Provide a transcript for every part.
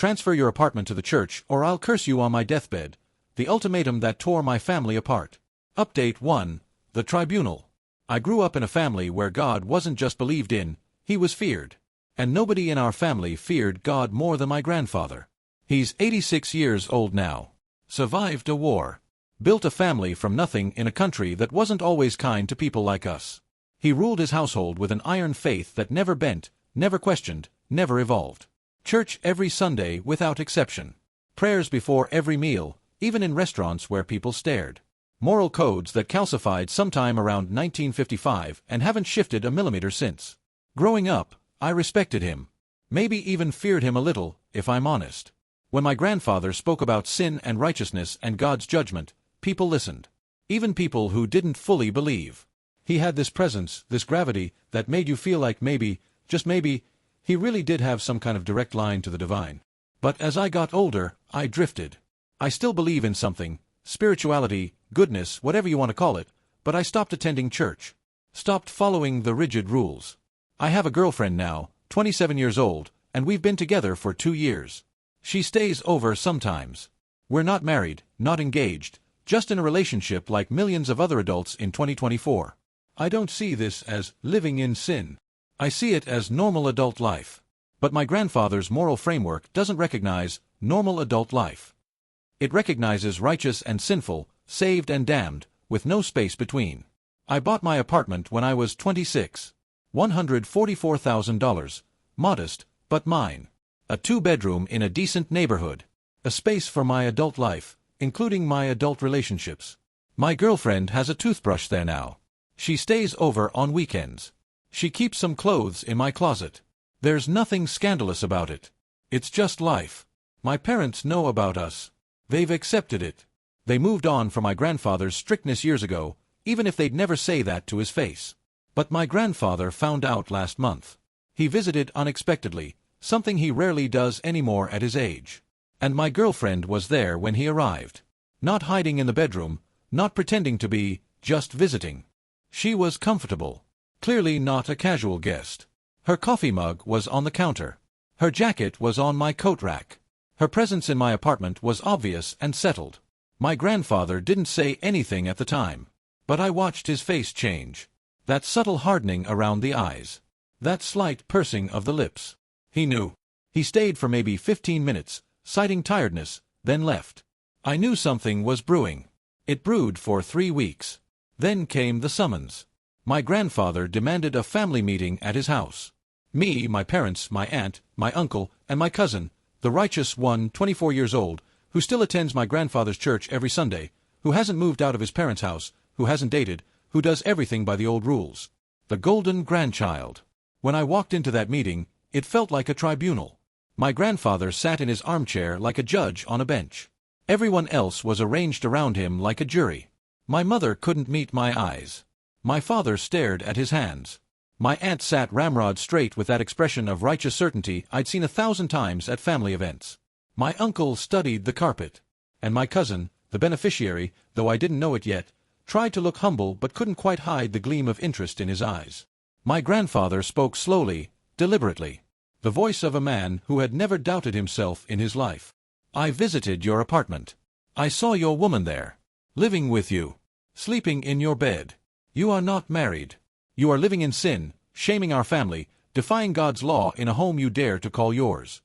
Transfer your apartment to the church or I'll curse you on my deathbed. The ultimatum that tore my family apart. Update 1. The Tribunal. I grew up in a family where God wasn't just believed in, he was feared. And nobody in our family feared God more than my grandfather. He's 86 years old now. Survived a war. Built a family from nothing in a country that wasn't always kind to people like us. He ruled his household with an iron faith that never bent, never questioned, never evolved. Church every Sunday without exception. Prayers before every meal, even in restaurants where people stared. Moral codes that calcified sometime around 1955 and haven't shifted a millimeter since. Growing up, I respected him. Maybe even feared him a little, if I'm honest. When my grandfather spoke about sin and righteousness and God's judgment, people listened. Even people who didn't fully believe. He had this presence, this gravity, that made you feel like maybe, just maybe, he really did have some kind of direct line to the divine. But as I got older, I drifted. I still believe in something, spirituality, goodness, whatever you want to call it, but I stopped attending church. Stopped following the rigid rules. I have a girlfriend now, 27 years old, and we've been together for 2 years. She stays over sometimes. We're not married, not engaged, just in a relationship like millions of other adults in 2024. I don't see this as living in sin. I see it as normal adult life. But my grandfather's moral framework doesn't recognize normal adult life. It recognizes righteous and sinful, saved and damned, with no space between. I bought my apartment when I was 26. $144,000. Modest, but mine. A 2-bedroom in a decent neighborhood. A space for my adult life, including my adult relationships. My girlfriend has a toothbrush there now. She stays over on weekends. She keeps some clothes in my closet. There's nothing scandalous about it. It's just life. My parents know about us. They've accepted it. They moved on from my grandfather's strictness years ago, even if they'd never say that to his face. But my grandfather found out last month. He visited unexpectedly, something he rarely does anymore at his age. And my girlfriend was there when he arrived. Not hiding in the bedroom, not pretending to be, just visiting. She was comfortable. Clearly not a casual guest. Her coffee mug was on the counter. Her jacket was on my coat rack. Her presence in my apartment was obvious and settled. My grandfather didn't say anything at the time. But I watched his face change. That subtle hardening around the eyes. That slight pursing of the lips. He knew. He stayed for maybe 15 minutes, citing tiredness, then left. I knew something was brewing. It brewed for 3 weeks. Then came the summons. My grandfather demanded a family meeting at his house. Me, my parents, my aunt, my uncle, and my cousin, the righteous one, 24 years old, who still attends my grandfather's church every Sunday, who hasn't moved out of his parents' house, who hasn't dated, who does everything by the old rules. The golden grandchild. When I walked into that meeting, it felt like a tribunal. My grandfather sat in his armchair like a judge on a bench. Everyone else was arranged around him like a jury. My mother couldn't meet my eyes. My father stared at his hands. My aunt sat ramrod straight with that expression of righteous certainty I'd seen 1,000 times at family events. My uncle studied the carpet. And my cousin, the beneficiary, though I didn't know it yet, tried to look humble but couldn't quite hide the gleam of interest in his eyes. My grandfather spoke slowly, deliberately. The voice of a man who had never doubted himself in his life. I visited your apartment. I saw your woman there. Living with you. Sleeping in your bed. You are not married. You are living in sin, shaming our family, defying God's law in a home you dare to call yours.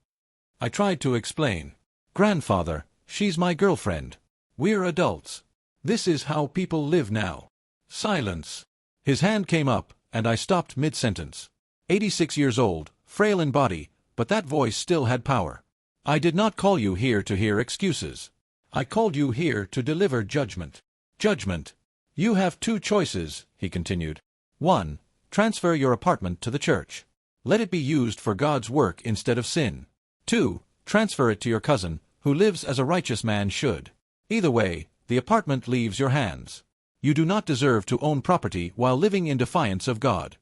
I tried to explain. Grandfather, she's my girlfriend. We're adults. This is how people live now. Silence. His hand came up, and I stopped mid-sentence. 86 years old, frail in body, but that voice still had power. I did not call you here to hear excuses. I called you here to deliver judgment. Judgment. You have 2 choices, he continued. 1. Transfer your apartment to the church. Let it be used for God's work instead of sin. 2. Transfer it to your cousin, who lives as a righteous man should. Either way, the apartment leaves your hands. You do not deserve to own property while living in defiance of God.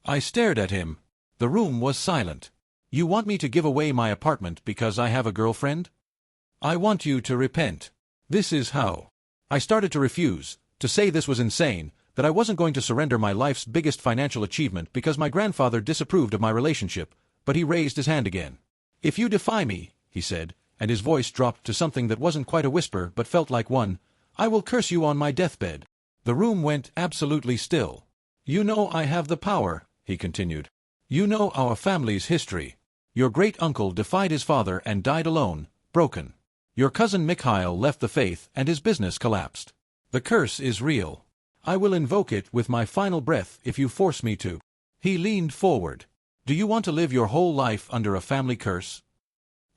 I stared at him. The room was silent. You want me to give away my apartment because I have a girlfriend? I want you to repent. This is how. I started to refuse, to say this was insane, that I wasn't going to surrender my life's biggest financial achievement because my grandfather disapproved of my relationship, but he raised his hand again. If you defy me, he said, and his voice dropped to something that wasn't quite a whisper but felt like one. "I will curse you on my deathbed." The room went absolutely still. "You know I have the power," he continued. "You know our family's history. Your great-uncle defied his father and died alone, broken. Your cousin Mikhail left the faith and his business collapsed. The curse is real. I will invoke it with my final breath if you force me to." He leaned forward. "Do you want to live your whole life under a family curse?"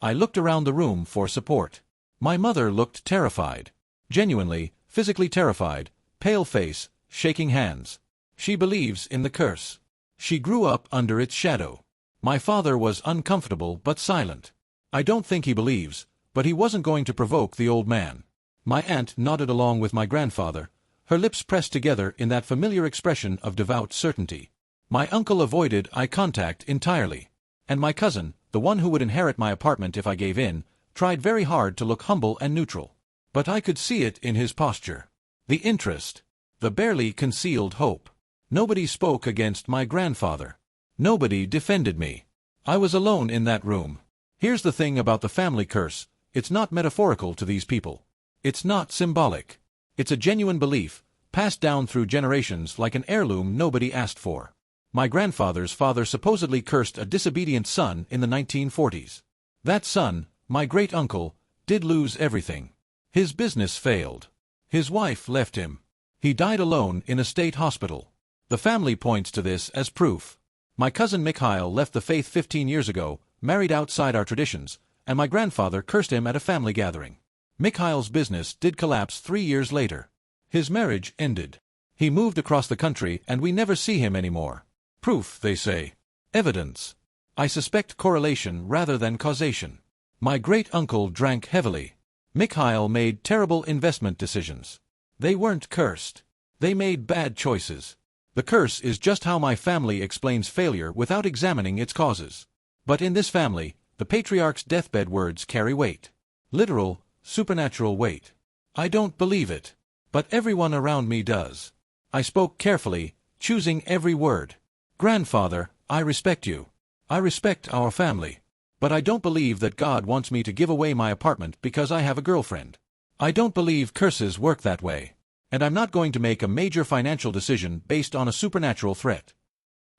I looked around the room for support. My mother looked terrified. Genuinely, physically terrified, pale face, shaking hands. She believes in the curse. She grew up under its shadow. My father was uncomfortable but silent. I don't think he believes, but he wasn't going to provoke the old man. My aunt nodded along with my grandfather, her lips pressed together in that familiar expression of devout certainty. My uncle avoided eye contact entirely. And my cousin, the one who would inherit my apartment if I gave in, tried very hard to look humble and neutral. But I could see it in his posture. The interest. The barely concealed hope. Nobody spoke against my grandfather. Nobody defended me. I was alone in that room. Here's the thing about the family curse. It's not metaphorical to these people. It's not symbolic. It's a genuine belief, passed down through generations like an heirloom nobody asked for. My grandfather's father supposedly cursed a disobedient son in the 1940s. That son, my great-uncle, did lose everything. His business failed. His wife left him. He died alone in a state hospital. The family points to this as proof. My cousin Mikhail left the faith 15 years ago, married outside our traditions, and my grandfather cursed him at a family gathering. Mikhail's business did collapse 3 years later. His marriage ended. He moved across the country and we never see him anymore. Proof, they say. Evidence. I suspect correlation rather than causation. My great-uncle drank heavily. Mikhail made terrible investment decisions. They weren't cursed. They made bad choices. The curse is just how my family explains failure without examining its causes. But in this family, the patriarch's deathbed words carry weight. Literal, supernatural weight. I don't believe it. But everyone around me does. I spoke carefully, choosing every word. "Grandfather, I respect you. I respect our family. But I don't believe that God wants me to give away my apartment because I have a girlfriend. I don't believe curses work that way. And I'm not going to make a major financial decision based on a supernatural threat."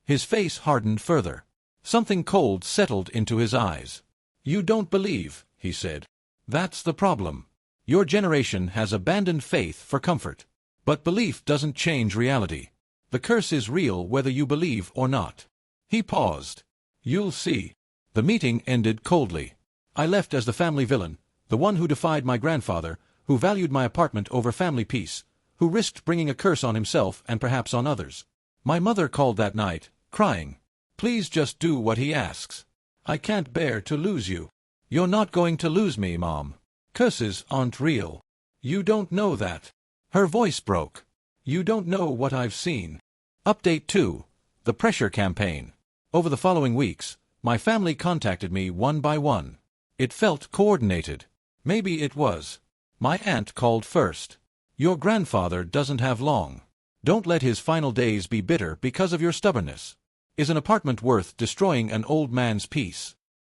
His face hardened further. Something cold settled into his eyes. "You don't believe," he said. "That's the problem. Your generation has abandoned faith for comfort. But belief doesn't change reality. The curse is real whether you believe or not." He paused. "You'll see." The meeting ended coldly. I left as the family villain, the one who defied my grandfather, who valued my apartment over family peace, who risked bringing a curse on himself and perhaps on others. My mother called that night, crying, "Please just do what he asks. I can't bear to lose you." "You're not going to lose me, Mom. Curses aren't real. You don't know that." Her voice broke. "You don't know what I've seen." Update 2. The Pressure Campaign. Over the following weeks, my family contacted me one by one. It felt coordinated. Maybe it was. My aunt called first. "Your grandfather doesn't have long. Don't let his final days be bitter because of your stubbornness. Is an apartment worth destroying an old man's peace?"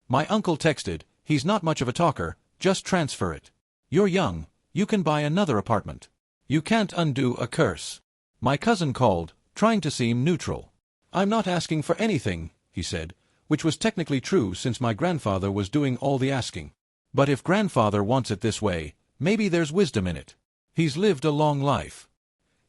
My uncle texted, "He's not much of a talker, just transfer it. You're young, you can buy another apartment. You can't undo a curse." My cousin called, trying to seem neutral. "I'm not asking for anything," he said, which was technically true since my grandfather was doing all the asking. "But if grandfather wants it this way, maybe there's wisdom in it. He's lived a long life.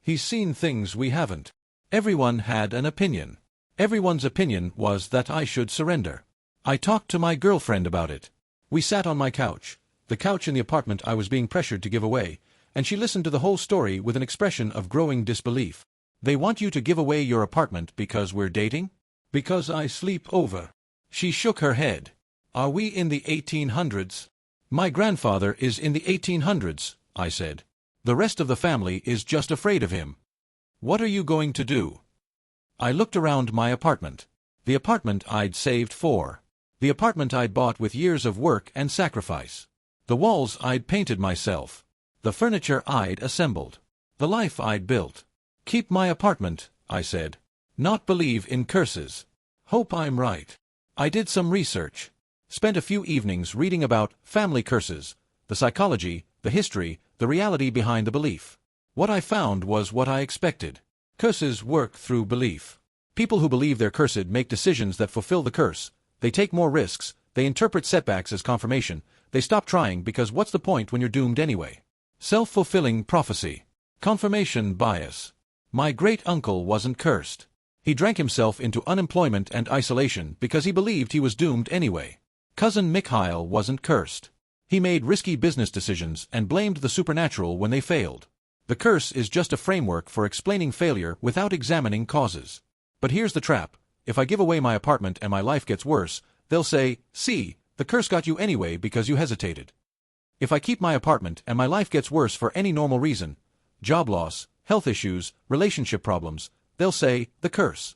He's seen things we haven't." Everyone had an opinion. Everyone's opinion was that I should surrender. I talked to my girlfriend about it. We sat on my couch, the couch in the apartment I was being pressured to give away, and she listened to the whole story with an expression of growing disbelief. "They want you to give away your apartment because we're dating? Because I sleep over?" She shook her head. "Are we in the 1800s? "My grandfather is in the 1800s, I said. "The rest of the family is just afraid of him." "What are you going to do?" I looked around my apartment. The apartment I'd saved for. The apartment I'd bought with years of work and sacrifice. The walls I'd painted myself. The furniture I'd assembled. The life I'd built. "Keep my apartment," I said. "Not believe in curses. Hope I'm right." I did some research. Spent a few evenings reading about family curses, the psychology, the history, the reality behind the belief. What I found was what I expected. Curses work through belief. People who believe they're cursed make decisions that fulfill the curse. They take more risks, they interpret setbacks as confirmation, they stop trying because what's the point when you're doomed anyway? Self-fulfilling prophecy. Confirmation bias. My great-uncle wasn't cursed. He drank himself into unemployment and isolation because he believed he was doomed anyway. Cousin Mikhail wasn't cursed. He made risky business decisions and blamed the supernatural when they failed. The curse is just a framework for explaining failure without examining causes. But here's the trap. If I give away my apartment and my life gets worse, they'll say, "See, the curse got you anyway because you hesitated." If I keep my apartment and my life gets worse for any normal reason, job loss, health issues, relationship problems, they'll say, "The curse."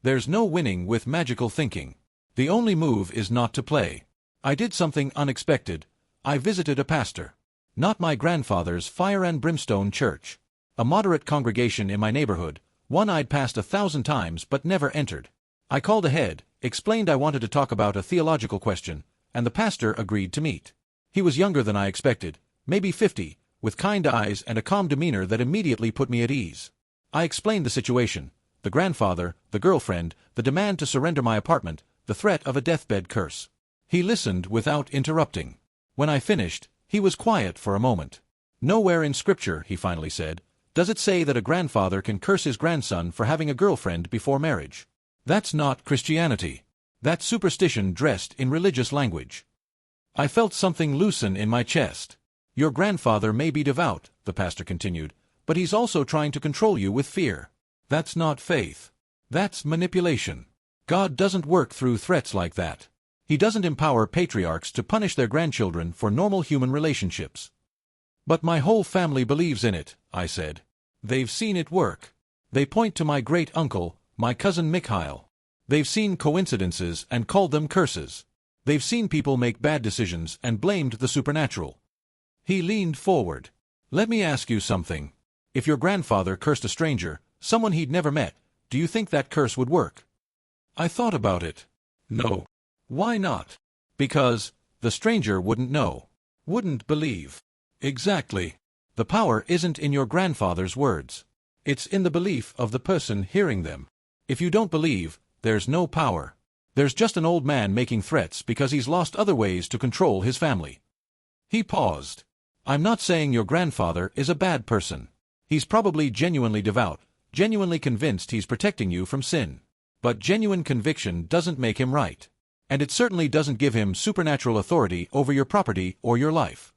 There's no winning with magical thinking. The only move is not to play. I did something unexpected. I visited a pastor. Not my grandfather's fire and brimstone church. A moderate congregation in my neighborhood, one I'd passed 1,000 times but never entered. I called ahead, explained I wanted to talk about a theological question, and the pastor agreed to meet. He was younger than I expected, maybe 50, with kind eyes and a calm demeanor that immediately put me at ease. I explained the situation, the grandfather, the girlfriend, the demand to surrender my apartment, the threat of a deathbed curse. He listened without interrupting. When I finished, he was quiet for a moment. "Nowhere in Scripture," he finally said, "does it say that a grandfather can curse his grandson for having a girlfriend before marriage. That's not Christianity. That's superstition dressed in religious language." I felt something loosen in my chest. "Your grandfather may be devout," the pastor continued, "but he's also trying to control you with fear. That's not faith. That's manipulation. God doesn't work through threats like that. He doesn't empower patriarchs to punish their grandchildren for normal human relationships." "But my whole family believes in it," I said. "They've seen it work. They point to my great-uncle, my cousin Mikhail. They've seen coincidences and called them curses. They've seen people make bad decisions and blamed the supernatural." He leaned forward. "Let me ask you something. If your grandfather cursed a stranger, someone he'd never met, do you think that curse would work?" I thought about it. "No." "Why not?" "Because the stranger wouldn't know. Wouldn't believe." "Exactly. The power isn't in your grandfather's words. It's in the belief of the person hearing them. If you don't believe, there's no power. There's just an old man making threats because he's lost other ways to control his family." He paused. "I'm not saying your grandfather is a bad person. He's probably genuinely devout, genuinely convinced he's protecting you from sin. But genuine conviction doesn't make him right. And it certainly doesn't give him supernatural authority over your property or your life."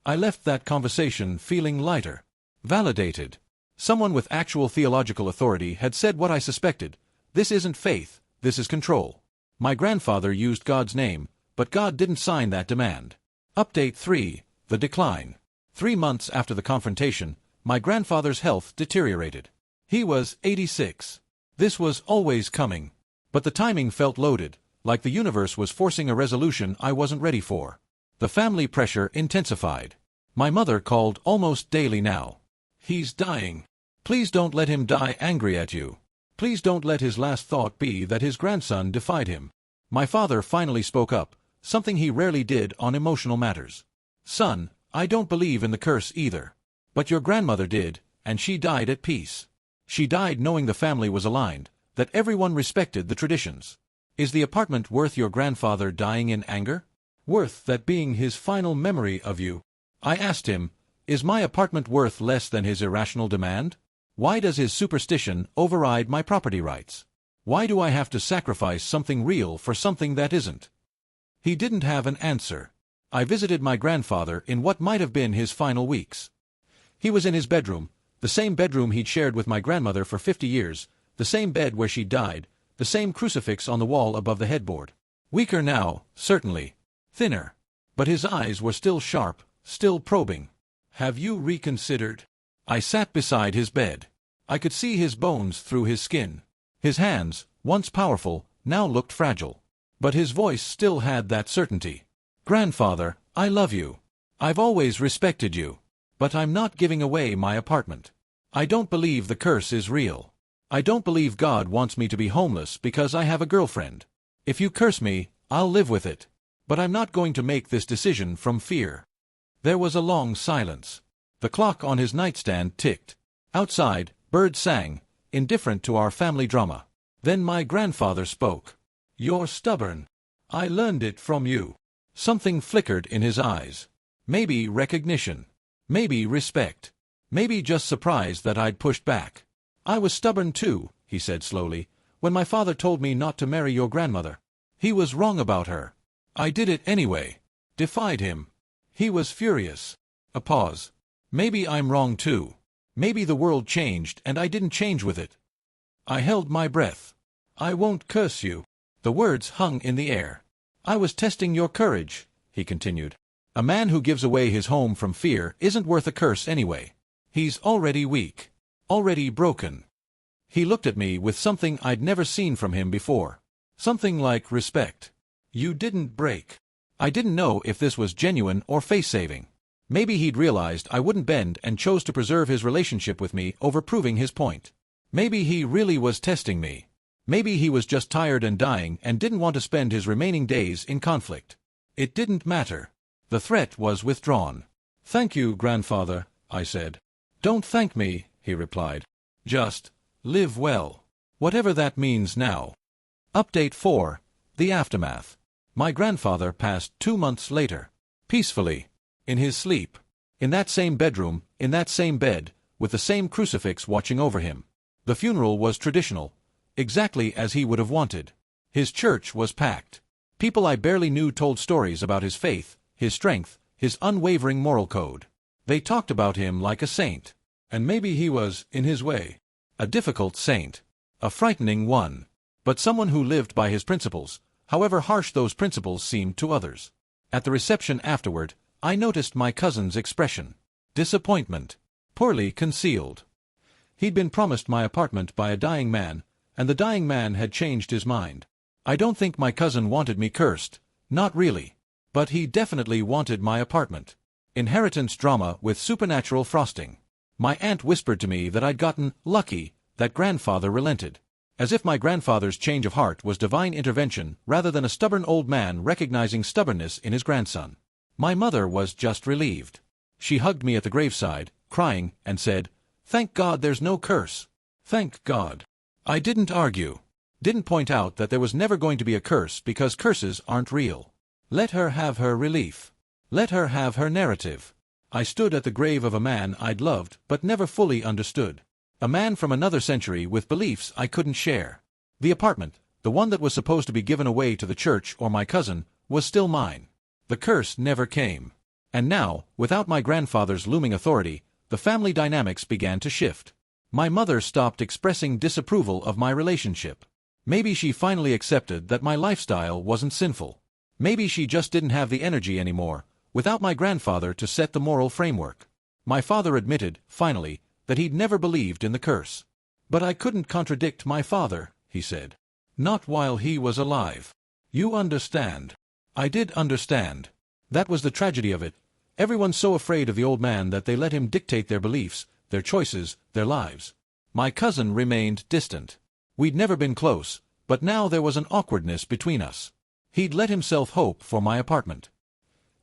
I left that conversation feeling lighter. Validated. Someone with actual theological authority had said what I suspected. This isn't faith, this is control. My grandfather used God's name, but God didn't sign that demand. Update 3. The decline. 3 months after the confrontation, my grandfather's health deteriorated. He was 86. This was always coming. But the timing felt loaded, like the universe was forcing a resolution I wasn't ready for. The family pressure intensified. My mother called almost daily now. "He's dying. Please don't let him die angry at you. Please don't let his last thought be that his grandson defied him." My father finally spoke up, something he rarely did on emotional matters. "Son, I don't believe in the curse either. But your grandmother did, and she died at peace. She died knowing the family was aligned, that everyone respected the traditions. Is the apartment worth your grandfather dying in anger? Worth that being his final memory of you?" I asked him, "Is my apartment worth less than his irrational demand? Why does his superstition override my property rights? Why do I have to sacrifice something real for something that isn't?" He didn't have an answer. I visited my grandfather in what might have been his final weeks. He was in his bedroom, the same bedroom he'd shared with my grandmother for 50 years, the same bed where she died, the same crucifix on the wall above the headboard. Weaker now, certainly. Thinner. But his eyes were still sharp, still probing. "Have you reconsidered?" I sat beside his bed. I could see his bones through his skin. His hands, once powerful, now looked fragile. But his voice still had that certainty. "Grandfather, I love you. I've always respected you. But I'm not giving away my apartment. I don't believe the curse is real. I don't believe God wants me to be homeless because I have a girlfriend. If you curse me, I'll live with it. But I'm not going to make this decision from fear. There was a long silence. The clock on his nightstand ticked. Outside, birds sang, indifferent to our family drama. Then my grandfather spoke. "You're stubborn. I learned it from you." Something flickered in his eyes. Maybe recognition. Maybe respect. Maybe just surprise that I'd pushed back. "I was stubborn too," he said slowly, "when my father told me not to marry your grandmother. He was wrong about her. I did it anyway. Defied him. He was furious." A pause. "Maybe I'm wrong too. Maybe the world changed and I didn't change with it." I held my breath. "I won't curse you." The words hung in the air. "I was testing your courage," he continued. "A man who gives away his home from fear isn't worth a curse anyway. He's already weak. Already broken." He looked at me with something I'd never seen from him before. Something like respect. "You didn't break." I didn't know if this was genuine or face-saving. Maybe he'd realized I wouldn't bend and chose to preserve his relationship with me over proving his point. Maybe he really was testing me. Maybe he was just tired and dying and didn't want to spend his remaining days in conflict. It didn't matter. The threat was withdrawn. "Thank you, grandfather," I said. "Don't thank me," he replied. "Just live well. Whatever that means now." Update 4. The aftermath. My grandfather passed 2 months later. Peacefully. In his sleep. In that same bedroom, in that same bed, with the same crucifix watching over him. The funeral was traditional. Exactly as he would have wanted. His church was packed. People I barely knew told stories about his faith, his strength, his unwavering moral code. They talked about him like a saint. And maybe he was, in his way, a difficult saint. A frightening one. But someone who lived by his principles, however harsh those principles seemed to others. At the reception afterward, I noticed my cousin's expression. Disappointment. Poorly concealed. He'd been promised my apartment by a dying man, and the dying man had changed his mind. I don't think my cousin wanted me cursed, not really. But he definitely wanted my apartment. Inheritance drama with supernatural frosting. My aunt whispered to me that I'd gotten lucky, that grandfather relented. As if my grandfather's change of heart was divine intervention rather than a stubborn old man recognizing stubbornness in his grandson. My mother was just relieved. She hugged me at the graveside, crying, and said, "Thank God there's no curse. Thank God." I didn't argue. Didn't point out that there was never going to be a curse because curses aren't real. Let her have her relief. Let her have her narrative. I stood at the grave of a man I'd loved but never fully understood. A man from another century with beliefs I couldn't share. The apartment, the one that was supposed to be given away to the church or my cousin, was still mine. The curse never came. And now, without my grandfather's looming authority, the family dynamics began to shift. My mother stopped expressing disapproval of my relationship. Maybe she finally accepted that my lifestyle wasn't sinful. Maybe she just didn't have the energy anymore, without my grandfather to set the moral framework. My father admitted, finally, that he'd never believed in the curse. "But I couldn't contradict my father," he said. "Not while he was alive. You understand." I did understand. That was the tragedy of it. Everyone's so afraid of the old man that they let him dictate their beliefs, their choices, their lives. My cousin remained distant. We'd never been close, but now there was an awkwardness between us. He'd let himself hope for my apartment.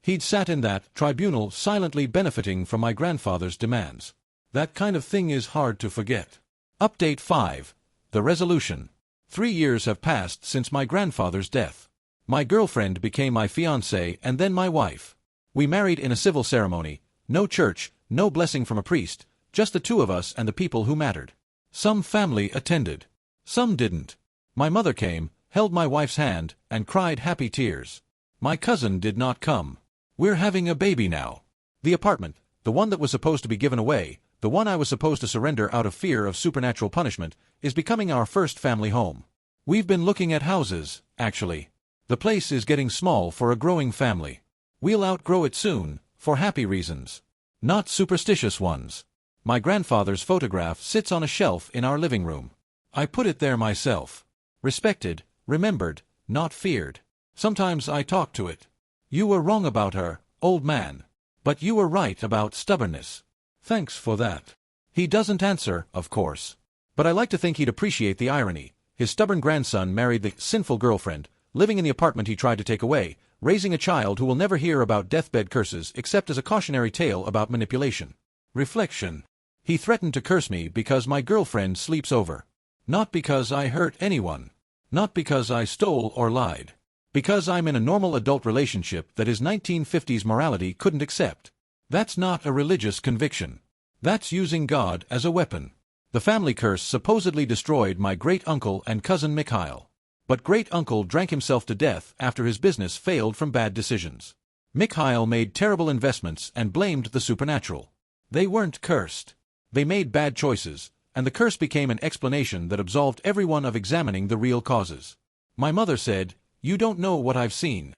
He'd sat in that tribunal silently benefiting from my grandfather's demands. That kind of thing is hard to forget. Update 5. The resolution. 3 years have passed since my grandfather's death. My girlfriend became my fiancée and then my wife. We married in a civil ceremony, no church, no blessing from a priest, just the two of us and the people who mattered. Some family attended. Some didn't. My mother came, held my wife's hand, and cried happy tears. My cousin did not come. We're having a baby now. The apartment, the one that was supposed to be given away, the one I was supposed to surrender out of fear of supernatural punishment, is becoming our first family home. We've been looking at houses, actually. The place is getting small for a growing family. We'll outgrow it soon, for happy reasons. Not superstitious ones. My grandfather's photograph sits on a shelf in our living room. I put it there myself. Respected, remembered, not feared. Sometimes I talk to it. You were wrong about her, old man. But you were right about stubbornness. Thanks for that. He doesn't answer, of course. But I like to think he'd appreciate the irony. His stubborn grandson married the sinful girlfriend, living in the apartment he tried to take away, raising a child who will never hear about deathbed curses except as a cautionary tale about manipulation. Reflection. He threatened to curse me because my girlfriend sleeps over. Not because I hurt anyone. Not because I stole or lied. Because I'm in a normal adult relationship that his 1950s morality couldn't accept. That's not a religious conviction. That's using God as a weapon. The family curse supposedly destroyed my great-uncle and cousin Mikhail. But great-uncle drank himself to death after his business failed from bad decisions. Mikhail made terrible investments and blamed the supernatural. They weren't cursed. They made bad choices, and the curse became an explanation that absolved everyone of examining the real causes. My mother said, "You don't know what I've seen."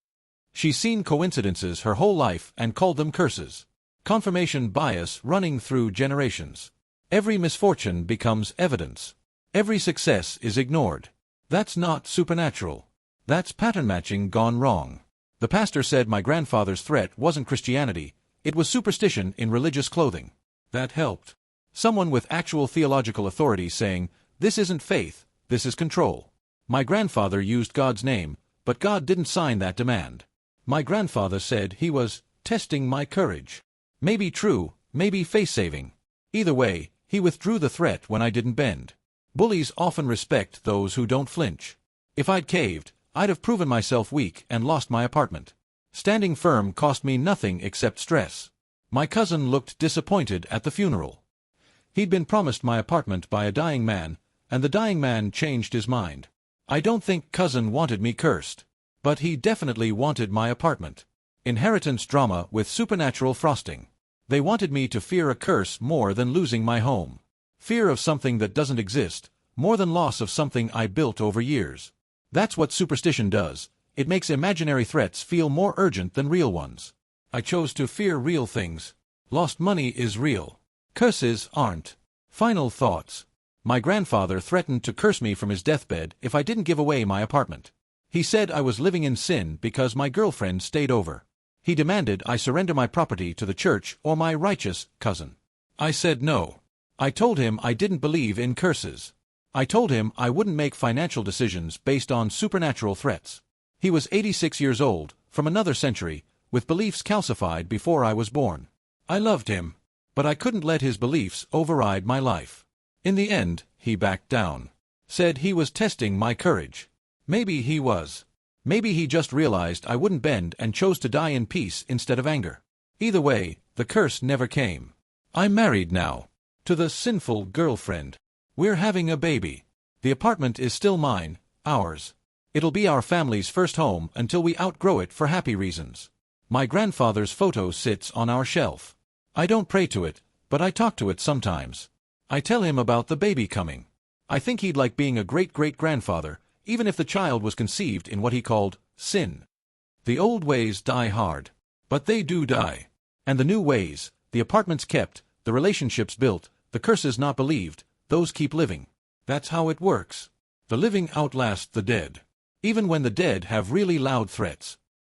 She's seen coincidences her whole life and called them curses. Confirmation bias running through generations. Every misfortune becomes evidence. Every success is ignored. That's not supernatural. That's pattern matching gone wrong. The pastor said my grandfather's threat wasn't Christianity, it was superstition in religious clothing. That helped. Someone with actual theological authority saying, "This isn't faith, this is control." My grandfather used God's name, but God didn't sign that demand. My grandfather said he was testing my courage. Maybe true, maybe face-saving. Either way, he withdrew the threat when I didn't bend. Bullies often respect those who don't flinch. If I'd caved, I'd have proven myself weak and lost my apartment. Standing firm cost me nothing except stress. My cousin looked disappointed at the funeral. He'd been promised my apartment by a dying man, and the dying man changed his mind. I don't think cousin wanted me cursed. But he definitely wanted my apartment. Inheritance drama with supernatural frosting. They wanted me to fear a curse more than losing my home. Fear of something that doesn't exist, more than loss of something I built over years. That's what superstition does. It makes imaginary threats feel more urgent than real ones. I chose to fear real things. Lost money is real. Curses aren't. Final thoughts. My grandfather threatened to curse me from his deathbed if I didn't give away my apartment. He said I was living in sin because my girlfriend stayed over. He demanded I surrender my property to the church or my righteous cousin. I said no. I told him I didn't believe in curses. I told him I wouldn't make financial decisions based on supernatural threats. He was 86 years old, from another century, with beliefs calcified before I was born. I loved him, but I couldn't let his beliefs override my life. In the end, he backed down. Said he was testing my courage. Maybe he was. Maybe he just realized I wouldn't bend and chose to die in peace instead of anger. Either way, the curse never came. I'm married now. To the sinful girlfriend. We're having a baby. The apartment is still mine, ours. It'll be our family's first home until we outgrow it for happy reasons. My grandfather's photo sits on our shelf. I don't pray to it, but I talk to it sometimes. I tell him about the baby coming. I think he'd like being a great-great-grandfather, even if the child was conceived in what he called sin. The old ways die hard. But they do die. And the new ways, the apartments kept, the relationships built, the curses not believed, those keep living. That's how it works. The living outlast the dead. Even when the dead have really loud threats.